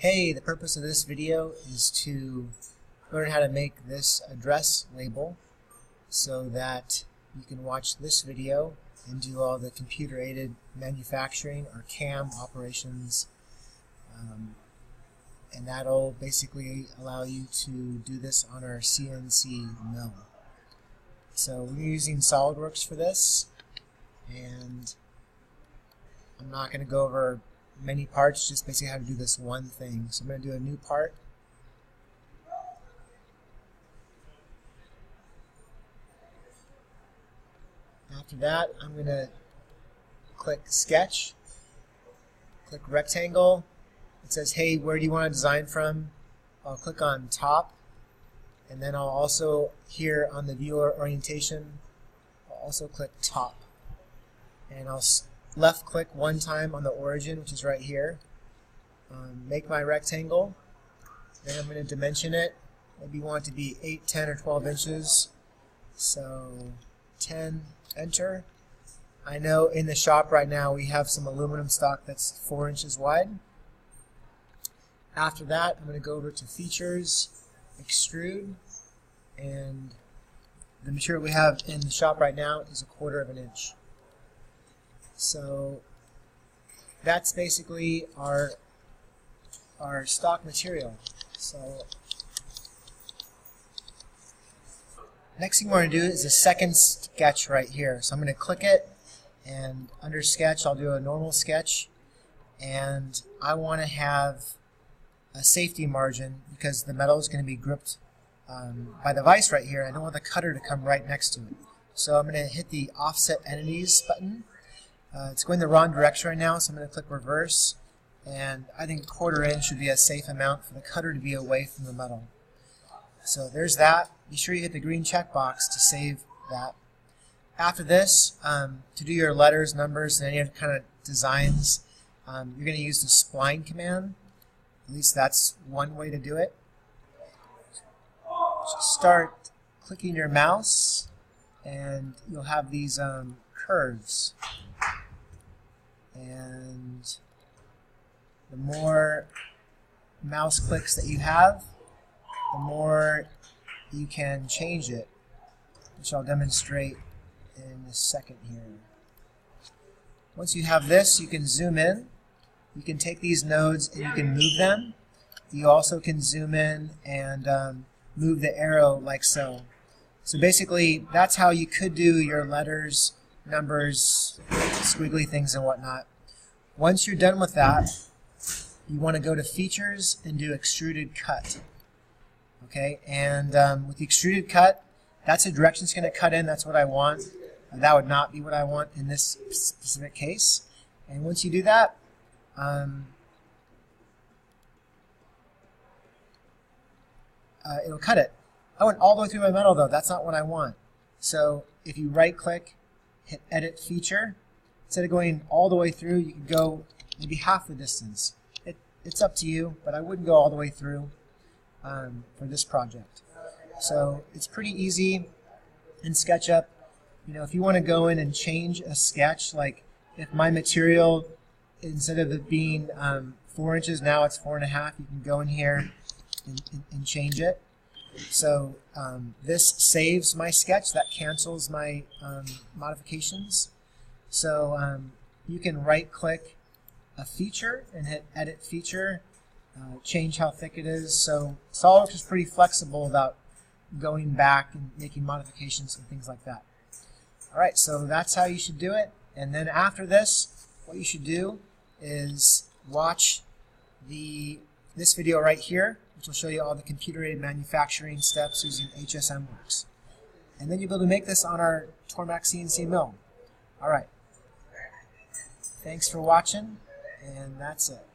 Hey, the purpose of this video is to learn how to make this address label so that you can watch this video and do all the computer-aided manufacturing or CAM operations, and that'll basically allow you to do this on our CNC mill. So we're using Solidworks for this, and I'm not going to go over many parts, just basically how to do this one thing. So I'm going to do a new part. After that, I'm going to click Sketch, click Rectangle. It says, hey, where do you want to design from? I'll click on Top, and then I'll also, here on the Viewer Orientation, I'll also click Top. And I'll left click one time on the origin, which is right here. Make my rectangle. Then I'm going to dimension it. Maybe you want it to be 8, 10, or 12 inches. So 10, enter. I know in the shop right now we have some aluminum stock that's 4 inches wide. After that, I'm going to go over to Features, Extrude, and the material we have in the shop right now is 1/4 of an inch. So that's basically our stock material. So next thing we're going to do is a second sketch right here. So I'm going to click it, and under Sketch I'll do a normal sketch, and I want to have a safety margin because the metal is going to be gripped by the vise right here. I don't want the cutter to come right next to it. So I'm going to hit the Offset Entities button. It's going the wrong direction right now, so I'm going to click Reverse, and I think 1/4 inch should be a safe amount for the cutter to be away from the metal. So there's that. Be sure you hit the green checkbox to save that. After this, to do your letters, numbers, and any other kind of designs, you're going to use the spline command. At least that's one way to do it. Just start clicking your mouse, and you'll have these curves. And the more mouse clicks that you have, the more you can change it, which I'll demonstrate in a second here. Once you have this, you can zoom in. You can take these nodes and you can move them. You also can zoom in and move the arrow like so. So basically, that's how you could do your letters, numbers, squiggly things and whatnot. Once you're done with that, you want to go to Features and do Extruded Cut. Okay, and with the Extruded Cut, that's the direction it's going to cut in. That's what I want. That would not be what I want in this specific case. And once you do that, it'll cut it. I went all the way through my metal though. That's not what I want. So if you right click, hit Edit Feature, instead of going all the way through, you can go maybe half the distance. It's up to you, but I wouldn't go all the way through for this project. So it's pretty easy in SketchUp. You know, if you want to go in and change a sketch, like if my material, instead of it being 4 inches, now it's 4.5, you can go in here and change it. So this saves my sketch. That cancels my modifications. So you can right-click a feature and hit Edit Feature, change how thick it is. So SolidWorks is pretty flexible about going back and making modifications and things like that. Alright, so that's how you should do it. And then after this, what you should do is watch this video right here, which will show you all the computer-aided manufacturing steps using HSMWorks. And then you'll be able to make this on our Tormac CNC mill. Alright. Thanks for watching, and that's it.